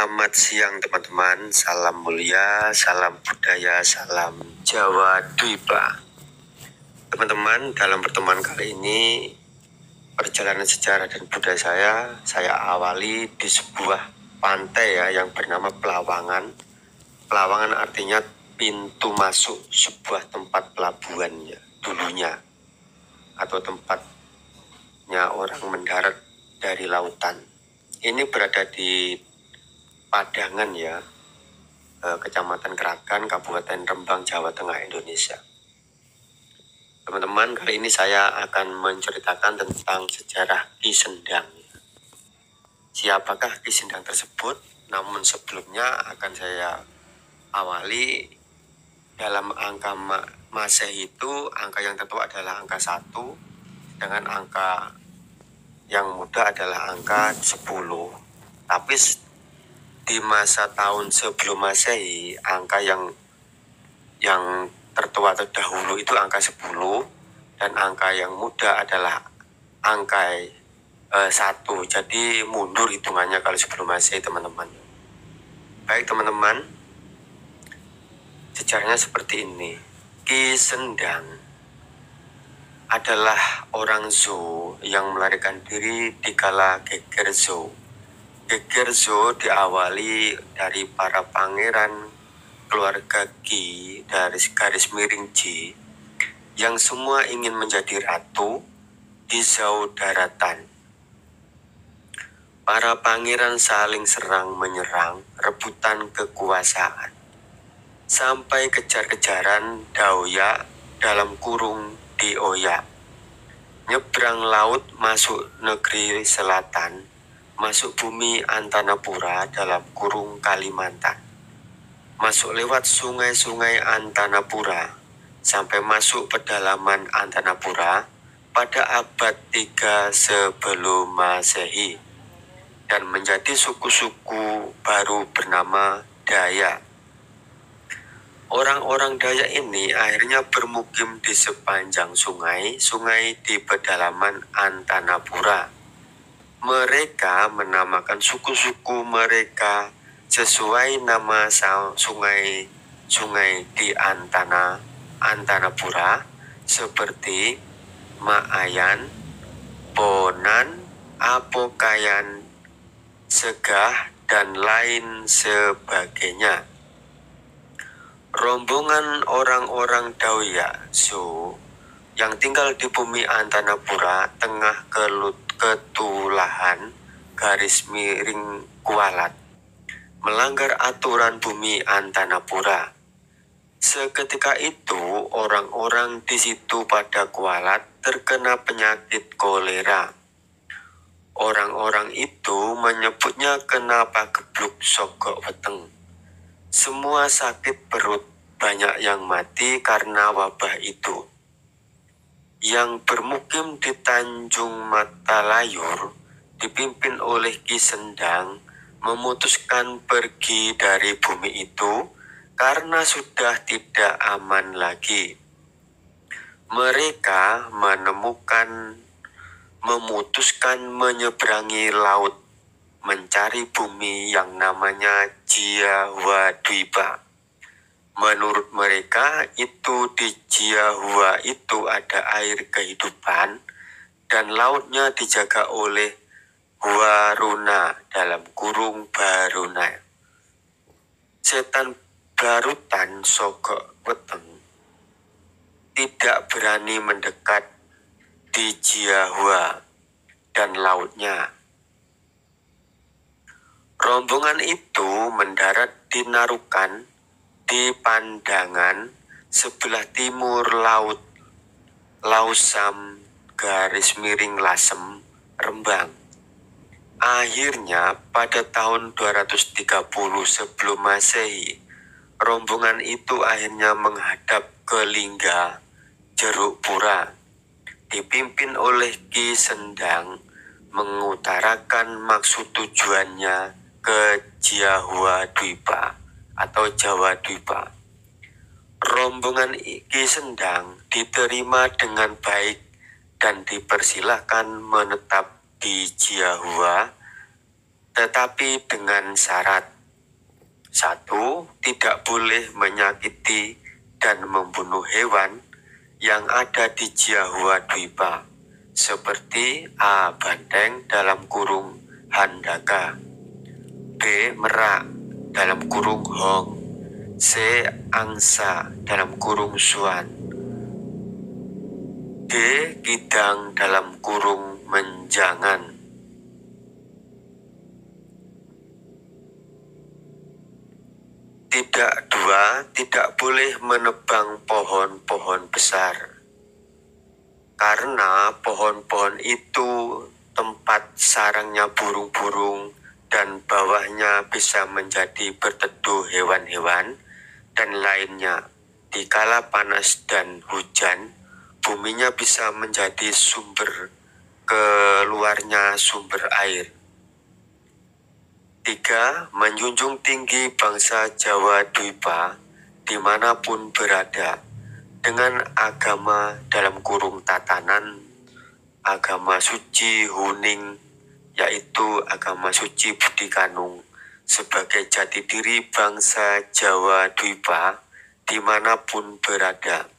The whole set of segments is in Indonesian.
Selamat siang teman-teman, salam mulia, salam budaya, salam Jawa Dwipa. Teman-teman, dalam pertemuan kali ini perjalanan sejarah dan budaya saya awali di sebuah pantai yang bernama Pelawangan. Pelawangan artinya pintu masuk sebuah tempat pelabuhan dulunya, atau tempatnya orang mendarat dari lautan. Ini berada di Padangan Kecamatan Kragan, Kabupaten Rembang, Jawa Tengah, Indonesia. Teman-teman, kali ini saya akan menceritakan tentang sejarah Ki Sendang. Siapakah Ki Sendang tersebut? Namun sebelumnya akan saya awali dalam angka Masehi itu, angka yang tertua adalah angka 1, sedangkan angka yang muda adalah angka 10. Tapi di masa tahun sebelum Masehi, angka yang tertua terdahulu itu angka 10, dan angka yang muda adalah angka 1. Jadi mundur hitungannya kalau sebelum Masehi, teman-teman. Baik teman-teman, sejarahnya seperti ini. Ki Sendang adalah orang Zhou yang melarikan diri di kala geger Zhou. Geger Zhou diawali dari para pangeran keluarga Qi dari garis miring Ji yang semua ingin menjadi ratu di Zhou daratan. Para pangeran saling serang menyerang, rebutan kekuasaan, sampai kejar-kejaran Daoya dalam kurung Dioya. Nyebrang laut masuk negeri selatan, masuk bumi Antanapura dalam kurung Kalimantan. Masuk lewat sungai-sungai Antanapura sampai masuk pedalaman Antanapura pada abad 3 sebelum Masehi dan menjadi suku-suku baru bernama Dayak. Orang-orang Dayak ini akhirnya bermukim di sepanjang sungai di pedalaman Antanapura. Mereka menamakan suku-suku mereka sesuai nama sungai di Antanapura seperti Maayan, Bonan, Apokayan, Segah, dan lain sebagainya. Rombongan orang-orang Daoya Zhou yang tinggal di bumi Antanapura tengah ketulahan garis miring Kualat melanggar aturan bumi Antanapura. Seketika itu orang-orang di situ pada Kualat terkena penyakit kolera. Orang-orang itu menyebutnya kena pagebluk sogok weteng. Semua sakit perut, banyak yang mati karena wabah itu. Yang bermukim di Tanjung Matalayur, dipimpin oleh Ki Sendang, memutuskan pergi dari bumi itu karena sudah tidak aman lagi. Mereka memutuskan menyeberangi laut, mencari bumi yang namanya Jawa Dwipa. Menurut mereka itu di Jawa itu ada air kehidupan dan lautnya dijaga oleh Waruna dalam kurung Baruna. Setan barutan sogok weteng tidak berani mendekat di Jawa dan lautnya. Rombongan itu mendarat di Narukan, di Pandangan, sebelah timur laut Lausam garis miring Lasem, Rembang. Akhirnya pada tahun 230 sebelum Masehi, rombongan itu akhirnya menghadap ke Lingga, Jerukpura, dipimpin oleh Ki Sendang, mengutarakan maksud tujuannya ke Jawa Dwipa atau Jawa Dwipa. Rombongan Ki Sendang diterima dengan baik dan dipersilahkan menetap di Jawa tetapi dengan syarat. 1. Tidak boleh menyakiti dan membunuh hewan yang ada di Jawa Dwipa, seperti A. Banteng dalam kurung Handaka, B. Merak dalam kurung Hong, C. Angsa dalam kurung Suan, D. Kidang dalam kurung Menjangan. Tidak boleh menebang pohon-pohon besar, karena pohon-pohon itu tempat sarangnya burung-burung dan bawahnya bisa menjadi berteduh hewan-hewan dan lainnya. Dikala panas dan hujan, buminya bisa menjadi sumber keluarnya sumber air. 3. Menjunjung tinggi bangsa Jawa Dwipa dimanapun berada, dengan agama dalam kurung tatanan, agama suci Huning, yaitu agama suci Budi Kanung, sebagai jati diri bangsa Jawa Dwipa dimanapun berada.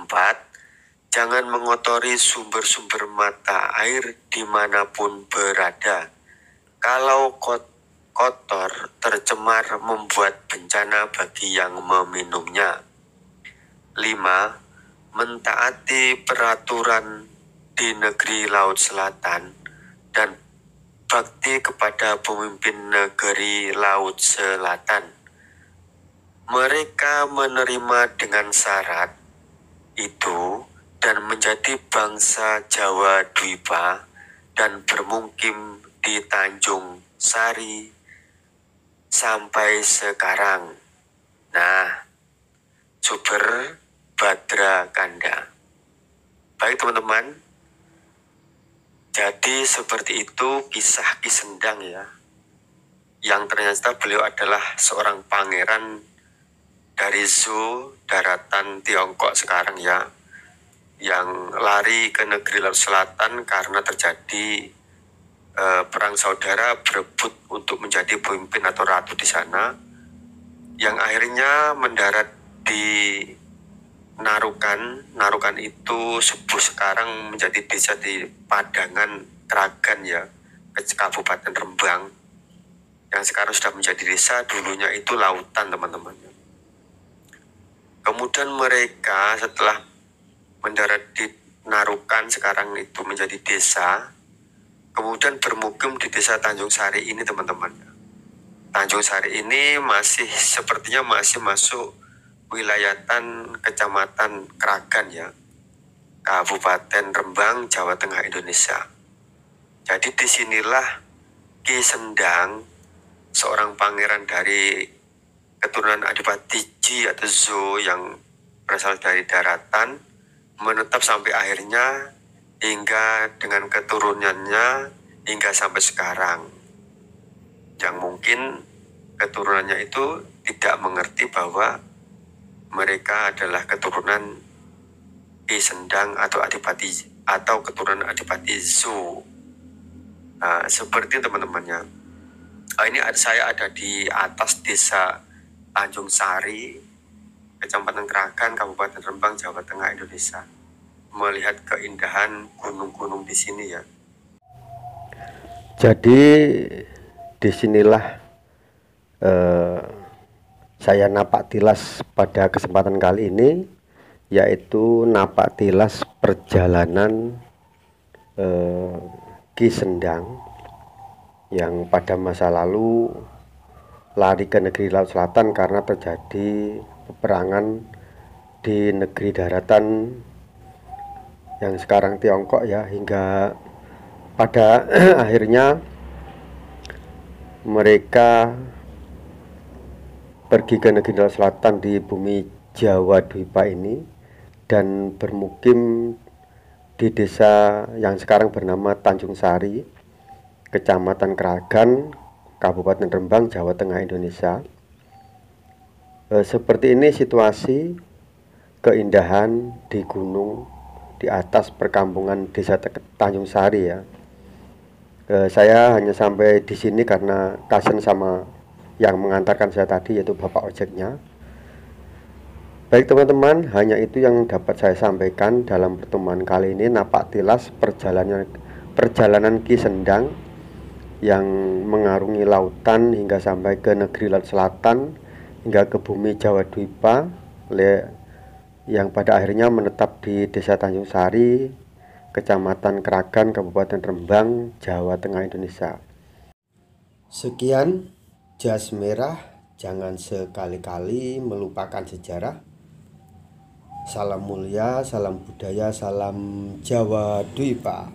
4. Jangan mengotori sumber-sumber mata air dimanapun berada. Kalau kotor, tercemar, membuat bencana bagi yang meminumnya. 5. Mentaati peraturan di negeri Laut Selatan dan bakti kepada pemimpin negeri Laut Selatan. Mereka menerima dengan syarat itu dan menjadi bangsa Jawa Dwipa dan bermukim di Tanjung Sari sampai sekarang. Nah, Super Badra Kanda. Baik teman-teman, jadi seperti itu kisah Ki Sendang ya, yang ternyata beliau adalah seorang pangeran dari Zhou, daratan Tiongkok sekarang ya, yang lari ke negeri Laut Selatan karena terjadi perang saudara berebut untuk menjadi pemimpin atau ratu di sana, yang akhirnya mendarat di Narukan. Narukan itu sekarang menjadi desa di Padangan Kragan ya, Kabupaten Rembang, yang sekarang sudah menjadi desa. Dulunya itu lautan teman-teman. Kemudian mereka setelah mendarat di Narukan, sekarang itu menjadi desa, kemudian bermukim di desa Tanjung Sari ini teman-teman. Tanjung Sari ini sepertinya masih masuk wilayatan Kecamatan Kragan ya, Kabupaten Rembang, Jawa Tengah, Indonesia. Jadi disinilah Ki Sendang, seorang pangeran dari keturunan Adipati Ji atau Zhou yang berasal dari daratan, menetap sampai akhirnya hingga dengan keturunannya hingga sampai sekarang, yang mungkin keturunannya itu tidak mengerti bahwa mereka adalah keturunan Ki Sendang atau keturunan Adipati Zhou. Nah, seperti teman-temannya. Ini saya ada di atas desa Tanjung Sari, Kecamatan Kragan, Kabupaten Rembang, Jawa Tengah, Indonesia, melihat keindahan gunung-gunung di sini ya. Jadi disinilah saya napak tilas pada kesempatan kali ini, yaitu napak tilas perjalanan Ki Sendang yang pada masa lalu lari ke negeri Laut Selatan karena terjadi peperangan di negeri daratan yang sekarang Tiongkok ya, hingga pada akhirnya mereka pergi ke negeri Laut Selatan di bumi Jawa Dwipa ini dan bermukim di desa yang sekarang bernama Tanjung Sari, Kecamatan Kragan, Kabupaten Rembang, Jawa Tengah, Indonesia. Seperti ini situasi keindahan di gunung di atas perkampungan desa Tanjung Sari ya. Saya hanya sampai di sini karena kasihan sama yang mengantarkan saya tadi, yaitu bapak ojeknya. Baik teman-teman, hanya itu yang dapat saya sampaikan dalam pertemuan kali ini. Napak tilas perjalanan Ki Sendang yang mengarungi lautan hingga sampai ke negeri laut selatan, hingga ke bumi Jawa Dwipa, yang pada akhirnya menetap di Desa Tanjung Sari, Kecamatan Kragan, Kabupaten Rembang, Jawa Tengah, Indonesia. Sekian jas merah, jangan sekali-kali melupakan sejarah. Salam mulia, salam budaya, salam Jawa Dwipa.